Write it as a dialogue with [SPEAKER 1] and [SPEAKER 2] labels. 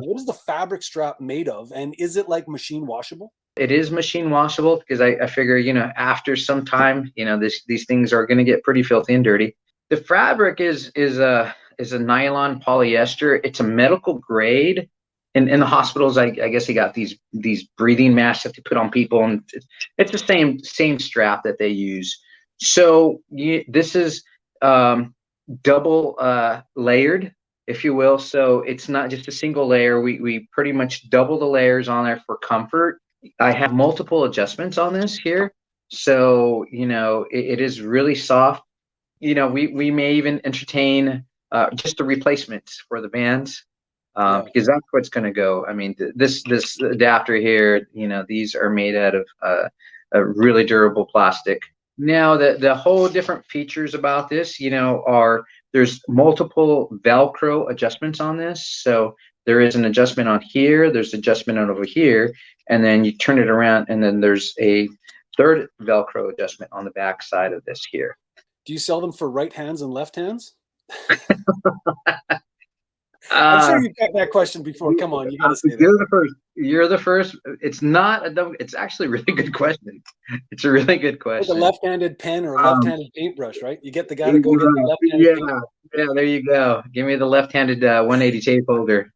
[SPEAKER 1] What is the fabric strap made of? And is it like machine washable?
[SPEAKER 2] It is machine washable because I figure, after some time, these things are going to get pretty filthy and dirty. The fabric is a nylon polyester. It's a medical grade. In the hospitals, I guess they got these breathing masks that they put on people, and it's the same strap that they use. So this is double layered, if you will. So it's not just a single layer. We pretty much double the layers on there for comfort. I have multiple adjustments on this here. So, it is really soft. We may even entertain just the replacements for the bands, because that's what's going to go. I mean, this adapter here, these are made out of a really durable plastic. Now, the whole different features about this, there's multiple Velcro adjustments on this. So there is an adjustment on here, there's adjustment on over here, and then you turn it around, and then there's a third Velcro adjustment on the back side of this here.
[SPEAKER 1] Do you sell them for right hands and left hands? I'm sure you've got that question before. Come on, you got to say that.
[SPEAKER 2] You're the first. It's not a dumb. It's actually a really good question. It's a really good question.
[SPEAKER 1] Like a left-handed pen or a left-handed paintbrush, right? You get the guy to go get the left-handed paintbrush.
[SPEAKER 2] Yeah, there you go. Give me the left-handed 180 tape holder.